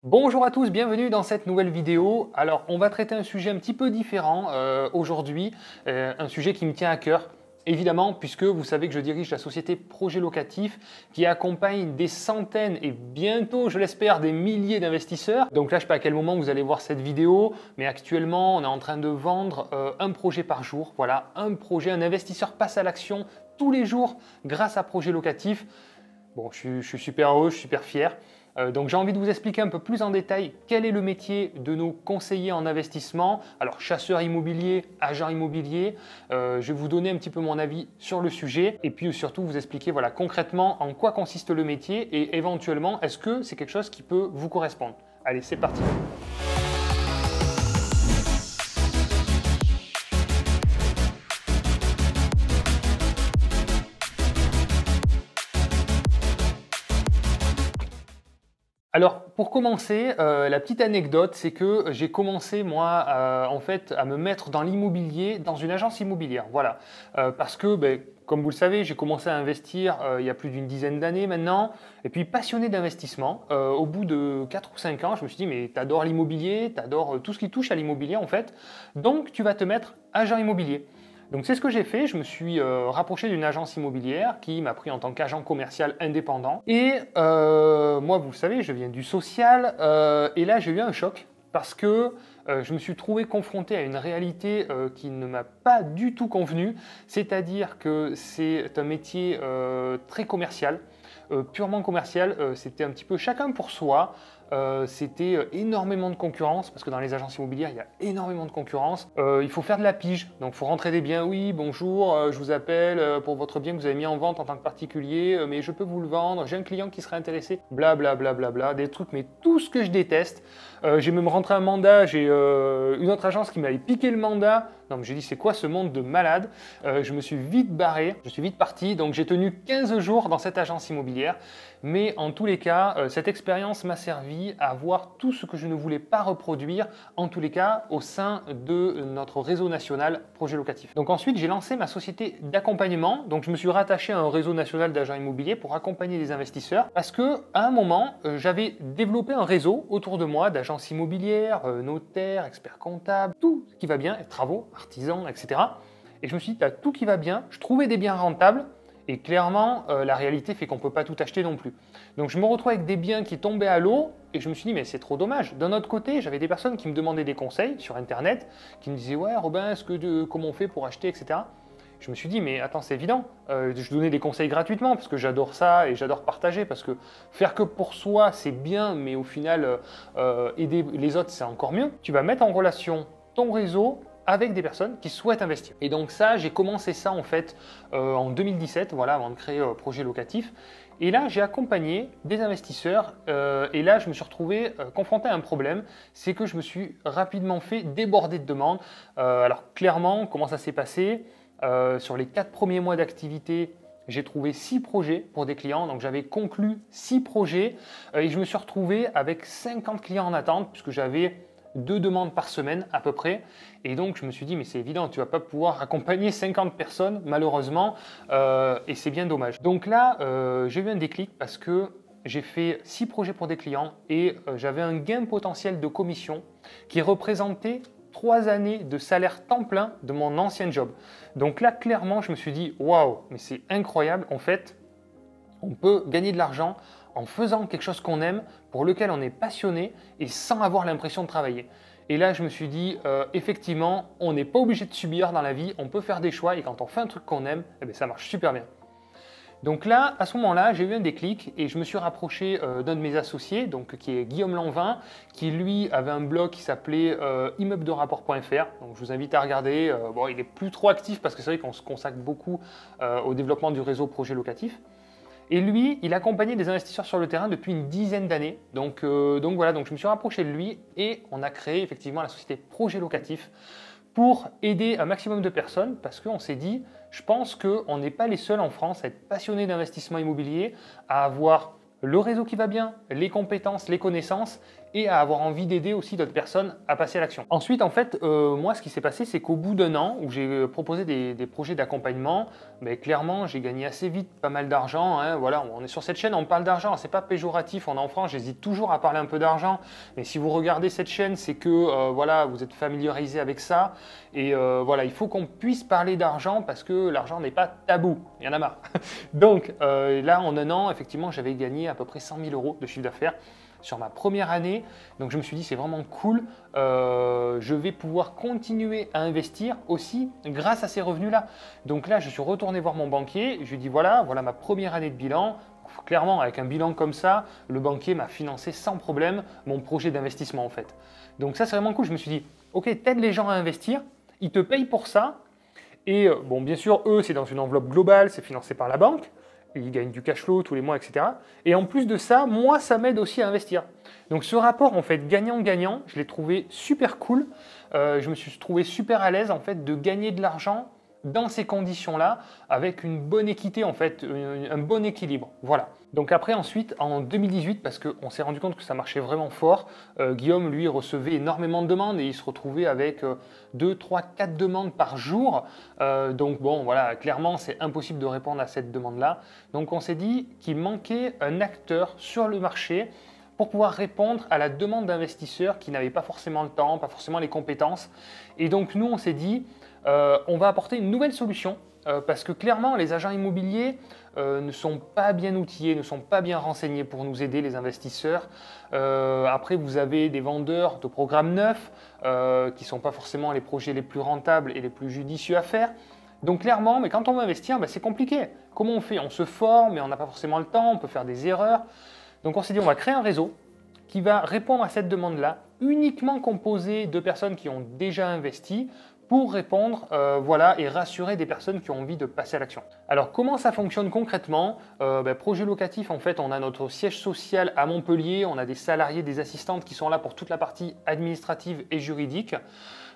Bonjour à tous, bienvenue dans cette nouvelle vidéo. Alors, on va traiter un sujet un petit peu différent aujourd'hui, un sujet qui me tient à cœur. Évidemment, puisque vous savez que je dirige la société Projet Locatif qui accompagne des centaines et bientôt, je l'espère, des milliers d'investisseurs. Donc là, je ne sais pas à quel moment vous allez voir cette vidéo, mais actuellement, on est en train de vendre un projet par jour. Voilà, un projet, un investisseur passe à l'action tous les jours grâce à Projet Locatif. Bon, je suis super heureux, je suis super fier. Donc j'ai envie de vous expliquer un peu plus en détail quel est le métier de nos conseillers en investissement. Alors chasseurs immobiliers, agents immobiliers, je vais vous donner un petit peu mon avis sur le sujet et puis surtout vous expliquer voilà, concrètement en quoi consiste le métier et éventuellement est-ce que c'est quelque chose qui peut vous correspondre. Allez, c'est parti. Alors, pour commencer, la petite anecdote, c'est que j'ai commencé, moi, en fait, à me mettre dans l'immobilier, dans une agence immobilière. Voilà. Parce que, comme vous le savez, j'ai commencé à investir il y a plus d'une dizaine d'années maintenant. Et puis, passionné d'investissement, au bout de 4 ou 5 ans, je me suis dit, mais tu adores l'immobilier, tu adores tout ce qui touche à l'immobilier, en fait. Donc, tu vas te mettre agent immobilier. Donc c'est ce que j'ai fait, je me suis rapproché d'une agence immobilière qui m'a pris en tant qu'agent commercial indépendant. Et moi, vous le savez, je viens du social et là j'ai eu un choc parce que je me suis trouvé confronté à une réalité qui ne m'a pas du tout convenu, c'est-à-dire que c'est un métier très commercial, purement commercial, c'était un petit peu chacun pour soi. C'était énormément de concurrence parce que dans les agences immobilières il y a énormément de concurrence. Il faut faire de la pige, donc il faut rentrer des biens. Oui, bonjour, je vous appelle pour votre bien que vous avez mis en vente en tant que particulier, mais je peux vous le vendre, j'ai un client qui serait intéressé, bla bla bla bla bla, des trucs, mais tout ce que je déteste. J'ai même rentré un mandat, j'ai une autre agence qui m'avait piqué le mandat. Non, mais j'ai dit c'est quoi ce monde de malade. Je me suis vite barré, je suis vite parti, donc j'ai tenu 15 jours dans cette agence immobilière. Mais en tous les cas, cette expérience m'a servi à voir tout ce que je ne voulais pas reproduire, en tous les cas, au sein de notre réseau national Projet Locatif. Donc ensuite, j'ai lancé ma société d'accompagnement. Donc je me suis rattaché à un réseau national d'agents immobiliers pour accompagner les investisseurs parce que à un moment, j'avais développé un réseau autour de moi d'agences immobilières, notaires, experts comptables, tout ce qui va bien, travaux, artisans, etc. Et je me suis dit, tu as tout qui va bien, je trouvais des biens rentables. Et clairement, la réalité fait qu'on ne peut pas tout acheter non plus. Donc je me retrouve avec des biens qui tombaient à l'eau et je me suis dit, mais c'est trop dommage. D'un autre côté, j'avais des personnes qui me demandaient des conseils sur Internet, qui me disaient, ouais Robin, comment on fait pour acheter, etc. Je me suis dit, mais attends, c'est évident. Je donnais des conseils gratuitement parce que j'adore ça et j'adore partager parce que faire que pour soi, c'est bien, mais au final, aider les autres, c'est encore mieux. Tu vas mettre en relation ton réseau avec des personnes qui souhaitent investir. Et donc ça, j'ai commencé ça en fait en 2017, voilà, avant de créer Projet Locatif. Et là, j'ai accompagné des investisseurs et là, je me suis retrouvé confronté à un problème, c'est que je me suis rapidement fait déborder de demandes. Alors clairement, comment ça s'est passé? Sur les 4 premiers mois d'activité, j'ai trouvé 6 projets pour des clients, donc j'avais conclu 6 projets et je me suis retrouvé avec 50 clients en attente puisque j'avais 2 demandes par semaine à peu près. Et donc je me suis dit, mais c'est évident, tu ne vas pas pouvoir accompagner 50 personnes malheureusement et c'est bien dommage. Donc là, j'ai eu un déclic parce que j'ai fait 6 projets pour des clients et j'avais un gain potentiel de commission qui représentait 3 années de salaire temps plein de mon ancien job. Donc là, clairement, je me suis dit, waouh, mais c'est incroyable. En fait, on peut gagner de l'argent en faisant quelque chose qu'on aime, pour lequel on est passionné et sans avoir l'impression de travailler. Et là, je me suis dit, effectivement, on n'est pas obligé de subir dans la vie, on peut faire des choix et quand on fait un truc qu'on aime, eh bien, ça marche super bien. Donc là, à ce moment-là, j'ai eu un déclic et je me suis rapproché d'un de mes associés, donc, qui est Guillaume Lanvin, qui lui avait un blog qui s'appelait immeublerapport.fr. Donc je vous invite à regarder. Bon, il est plus trop actif parce que c'est vrai qu'on se consacre beaucoup au développement du réseau Projet Locatif. Et lui, il accompagnait des investisseurs sur le terrain depuis une dizaine d'années. Donc voilà, donc je me suis rapproché de lui et on a créé effectivement la société Projet Locatif pour aider un maximum de personnes parce qu'on s'est dit, je pense qu'on n'est pas les seuls en France à être passionnés d'investissement immobilier, à avoir le réseau qui va bien, les compétences, les connaissances et à avoir envie d'aider aussi d'autres personnes à passer à l'action. Ensuite, en fait, moi, ce qui s'est passé, c'est qu'au bout d'un an où j'ai proposé des projets d'accompagnement, mais clairement, j'ai gagné assez vite pas mal d'argent. Hein. Voilà, on est sur cette chaîne, on parle d'argent, c'est pas péjoratif, on est en France, j'hésite toujours à parler un peu d'argent, mais si vous regardez cette chaîne, c'est que voilà, vous êtes familiarisé avec ça, et voilà, il faut qu'on puisse parler d'argent parce que l'argent n'est pas tabou, il y en a marre. Donc là, en un an, effectivement, j'avais gagné à peu près 100 000 € de chiffre d'affaires sur ma première année. Donc je me suis dit, c'est vraiment cool, je vais pouvoir continuer à investir aussi grâce à ces revenus-là. Donc là, je suis retourné voir mon banquier, je lui ai dit, voilà ma première année de bilan. Clairement, avec un bilan comme ça, le banquier m'a financé sans problème mon projet d'investissement en fait. Donc ça, c'est vraiment cool. Je me suis dit, ok, t'aides les gens à investir, ils te payent pour ça. Et bon, bien sûr, eux, c'est dans une enveloppe globale, c'est financé par la banque. Ils gagnent du cash flow tous les mois, etc. Et en plus de ça, moi, ça m'aide aussi à investir. Donc ce rapport, en fait, gagnant-gagnant, je l'ai trouvé super cool. Je me suis trouvé super à l'aise, en fait, de gagner de l'argent dans ces conditions-là, avec une bonne équité, en fait, un bon équilibre. Voilà. Donc après, ensuite, en 2018, parce qu'on s'est rendu compte que ça marchait vraiment fort, Guillaume, lui, recevait énormément de demandes et il se retrouvait avec 2, 3, 4 demandes par jour. Donc bon, voilà, clairement, c'est impossible de répondre à cette demande-là. Donc on s'est dit qu'il manquait un acteur sur le marché pour pouvoir répondre à la demande d'investisseurs qui n'avaient pas forcément le temps, pas forcément les compétences. Et donc nous, on s'est dit, on va apporter une nouvelle solution parce que clairement, les agents immobiliers ne sont pas bien outillés, ne sont pas bien renseignés pour nous aider, les investisseurs. Après, vous avez des vendeurs de programmes neufs qui ne sont pas forcément les projets les plus rentables et les plus judicieux à faire. Donc clairement, mais quand on veut investir, c'est compliqué. Comment on fait? On se forme, mais on n'a pas forcément le temps, on peut faire des erreurs. Donc on s'est dit, on va créer un réseau qui va répondre à cette demande-là, uniquement composé de personnes qui ont déjà investi, pour répondre voilà, et rassurer des personnes qui ont envie de passer à l'action. Alors comment ça fonctionne concrètement? Projet locatif, en fait, on a notre siège social à Montpellier, on a des salariés, des assistantes qui sont là pour toute la partie administrative et juridique.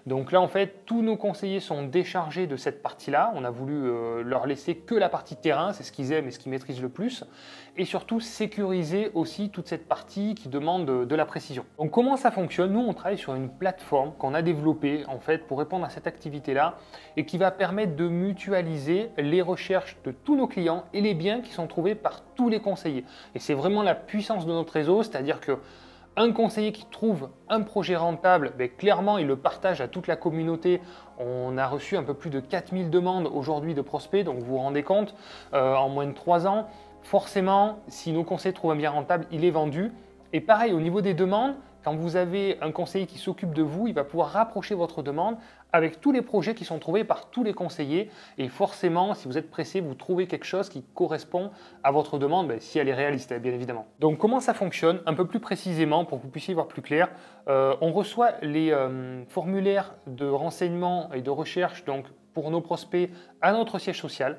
Donc là, en fait, tous nos conseillers sont déchargés de cette partie-là. On a voulu leur laisser que la partie terrain, c'est ce qu'ils aiment et ce qu'ils maîtrisent le plus. Et surtout, sécuriser aussi toute cette partie qui demande de la précision. Donc comment ça fonctionne? Nous, on travaille sur une plateforme qu'on a développée en fait pour répondre à cette activité-là et qui va permettre de mutualiser les recherches de tous nos clients et les biens qui sont trouvés par tous les conseillers. Et c'est vraiment la puissance de notre réseau, c'est-à-dire que un conseiller qui trouve un projet rentable, clairement, il le partage à toute la communauté. On a reçu un peu plus de 4000 demandes aujourd'hui de prospects, donc vous vous rendez compte, en moins de 3 ans, forcément, si nos conseillers trouvent un bien rentable, il est vendu. Et pareil, au niveau des demandes, quand vous avez un conseiller qui s'occupe de vous, il va pouvoir rapprocher votre demande avec tous les projets qui sont trouvés par tous les conseillers. Et forcément, si vous êtes pressé, vous trouvez quelque chose qui correspond à votre demande, si elle est réaliste, bien évidemment. Donc comment ça fonctionne? Un peu plus précisément, pour que vous puissiez voir plus clair, on reçoit les formulaires de renseignement et de recherche donc, pour nos prospects à notre siège social.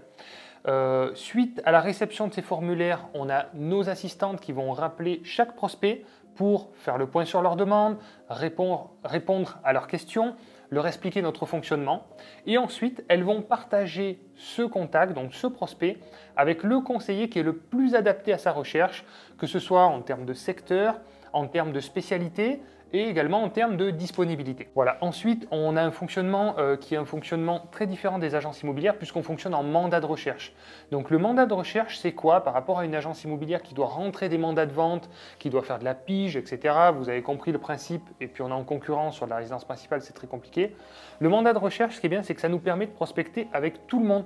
Suite à la réception de ces formulaires, on a nos assistantes qui vont rappeler chaque prospect pour faire le point sur leurs demandes, répondre à leurs questions, leur expliquer notre fonctionnement. Et ensuite, elles vont partager ce contact, donc ce prospect, avec le conseiller qui est le plus adapté à sa recherche, que ce soit en termes de secteur, en termes de spécialité, et également en termes de disponibilité. Voilà. Ensuite, on a un fonctionnement qui est un fonctionnement très différent des agences immobilières puisqu'on fonctionne en mandat de recherche. Donc le mandat de recherche, c'est quoi par rapport à une agence immobilière qui doit rentrer des mandats de vente, qui doit faire de la pige, etc. Vous avez compris le principe et puis on est en concurrence sur la résidence principale, c'est très compliqué. Le mandat de recherche, ce qui est bien, c'est que ça nous permet de prospecter avec tout le monde,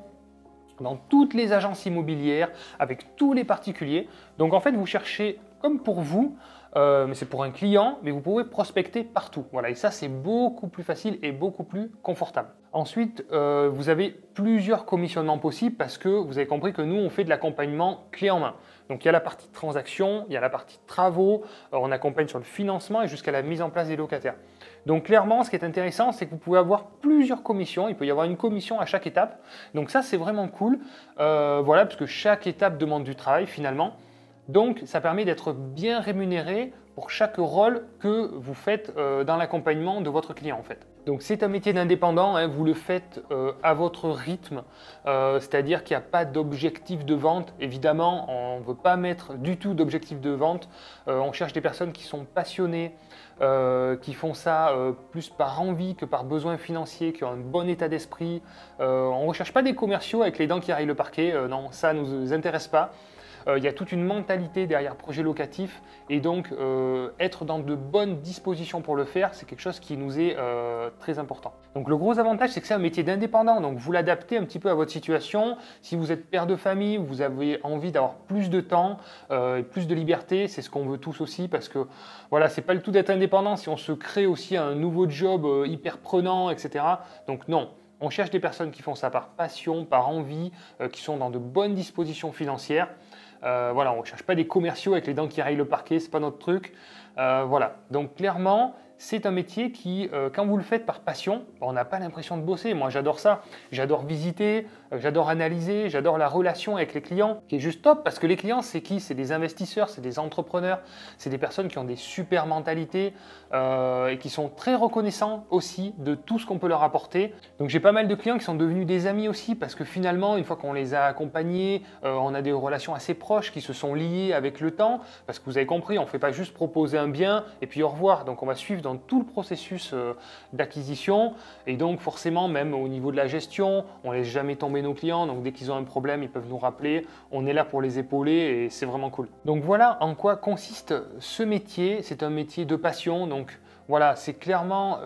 dans toutes les agences immobilières, avec tous les particuliers. Donc en fait, vous cherchez comme pour vous, mais c'est pour un client, mais vous pouvez prospecter partout. Voilà, et ça, c'est beaucoup plus facile et beaucoup plus confortable. Ensuite, vous avez plusieurs commissionnements possibles parce que vous avez compris que nous, on fait de l'accompagnement clé en main. Donc, il y a la partie transaction, il y a la partie travaux, on accompagne sur le financement et jusqu'à la mise en place des locataires. Donc, clairement, ce qui est intéressant, c'est que vous pouvez avoir plusieurs commissions. Il peut y avoir une commission à chaque étape. Donc, ça, c'est vraiment cool. Voilà, parce que chaque étape demande du travail finalement. Donc, ça permet d'être bien rémunéré pour chaque rôle que vous faites dans l'accompagnement de votre client en fait. Donc c'est un métier d'indépendant, hein, vous le faites à votre rythme, c'est-à-dire qu'il n'y a pas d'objectif de vente. Évidemment, on ne veut pas mettre du tout d'objectif de vente. On cherche des personnes qui sont passionnées, qui font ça plus par envie que par besoin financier, qui ont un bon état d'esprit. On ne recherche pas des commerciaux avec les dents qui rayent le parquet, non, ça ne nous intéresse pas. Il y a toute une mentalité derrière projet locatif et donc être dans de bonnes dispositions pour le faire, c'est quelque chose qui nous est très important. Donc le gros avantage, c'est que c'est un métier d'indépendant, donc vous l'adaptez un petit peu à votre situation. Si vous êtes père de famille, vous avez envie d'avoir plus de temps, plus de liberté, c'est ce qu'on veut tous aussi parce que voilà, c'est pas le tout d'être indépendant si on se crée aussi un nouveau job hyper prenant, etc. Donc non. On cherche des personnes qui font ça par passion, par envie, qui sont dans de bonnes dispositions financières. Voilà, on ne cherche pas des commerciaux avec les dents qui rayent le parquet, c'est pas notre truc. Voilà, donc clairement, c'est un métier qui, quand vous le faites par passion, on n'a pas l'impression de bosser. Moi, j'adore ça. J'adore visiter, j'adore analyser, j'adore la relation avec les clients, qui est juste top parce que les clients, c'est qui? C'est des investisseurs, c'est des entrepreneurs, c'est des personnes qui ont des super mentalités et qui sont très reconnaissants aussi de tout ce qu'on peut leur apporter. Donc, j'ai pas mal de clients qui sont devenus des amis aussi parce que finalement, une fois qu'on les a accompagnés, on a des relations assez proches qui se sont liées avec le temps parce que vous avez compris, on ne fait pas juste proposer un bien et puis au revoir. Donc, on va suivre dans tout le processus d'acquisition et donc forcément même au niveau de la gestion, on ne laisse jamais tomber nos clients, donc dès qu'ils ont un problème, ils peuvent nous rappeler, on est là pour les épauler et c'est vraiment cool. Donc voilà en quoi consiste ce métier, c'est un métier de passion, donc voilà, c'est clairement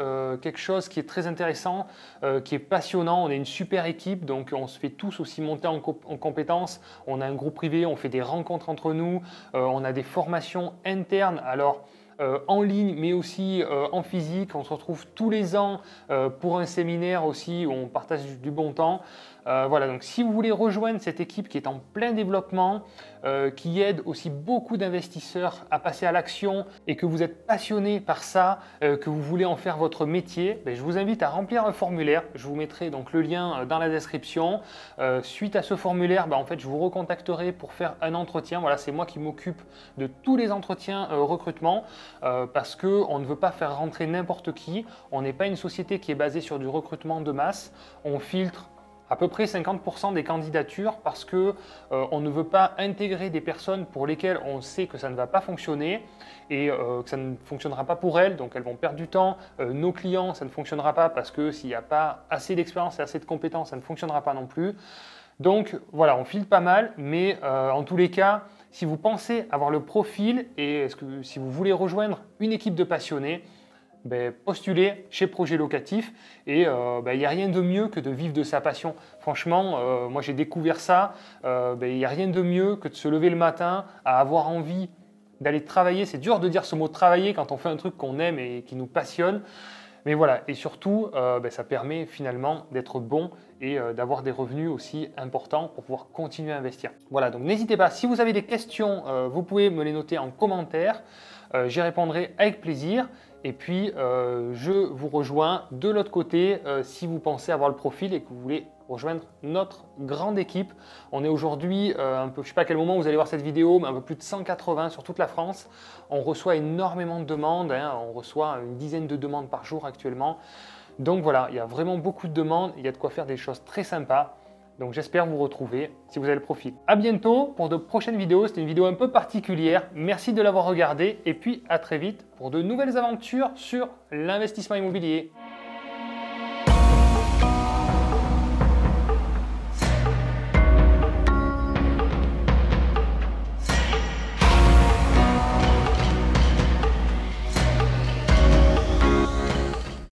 quelque chose qui est très intéressant, qui est passionnant, on est une super équipe, donc on se fait tous aussi monter en compétences, on a un groupe privé, on fait des rencontres entre nous, on a des formations internes, alors en ligne mais aussi en physique. On se retrouve tous les ans pour un séminaire aussi où on partage du bon temps. Voilà, donc si vous voulez rejoindre cette équipe qui est en plein développement, qui aide aussi beaucoup d'investisseurs à passer à l'action et que vous êtes passionné par ça, que vous voulez en faire votre métier, ben, je vous invite à remplir un formulaire. Je vous mettrai donc le lien dans la description. Suite à ce formulaire, ben, en fait, je vous recontacterai pour faire un entretien. Voilà, c'est moi qui m'occupe de tous les entretiens recrutement parce qu'on ne veut pas faire rentrer n'importe qui. On n'est pas une société qui est basée sur du recrutement de masse. On filtre à peu près 50% des candidatures parce que on ne veut pas intégrer des personnes pour lesquelles on sait que ça ne va pas fonctionner et que ça ne fonctionnera pas pour elles, donc elles vont perdre du temps. Nos clients, ça ne fonctionnera pas parce que s'il n'y a pas assez d'expérience et assez de compétences, ça ne fonctionnera pas non plus. Donc voilà, on filtre pas mal, mais en tous les cas, si vous pensez avoir le profil et si vous voulez rejoindre une équipe de passionnés, ben, postulez chez Projet Locatif et il n'y a rien de mieux que de vivre de sa passion. Franchement, moi j'ai découvert ça, il n'y a rien de mieux que de se lever le matin, à avoir envie d'aller travailler. C'est dur de dire ce mot travailler quand on fait un truc qu'on aime et qui nous passionne. Mais voilà, et surtout, ça permet finalement d'être bon et d'avoir des revenus aussi importants pour pouvoir continuer à investir. Voilà, donc n'hésitez pas, si vous avez des questions, vous pouvez me les noter en commentaire. J'y répondrai avec plaisir. Et puis, je vous rejoins de l'autre côté si vous pensez avoir le profil et que vous voulez rejoindre notre grande équipe. On est aujourd'hui, je ne sais pas à quel moment vous allez voir cette vidéo, mais un peu plus de 180 sur toute la France. On reçoit énormément de demandes, hein, on reçoit une dizaine de demandes par jour actuellement. Donc voilà, il y a vraiment beaucoup de demandes, il y a de quoi faire des choses très sympas. Donc j'espère vous retrouver si vous avez le profil. À bientôt pour de prochaines vidéos. C'était une vidéo un peu particulière. Merci de l'avoir regardée et puis à très vite pour de nouvelles aventures sur l'investissement immobilier.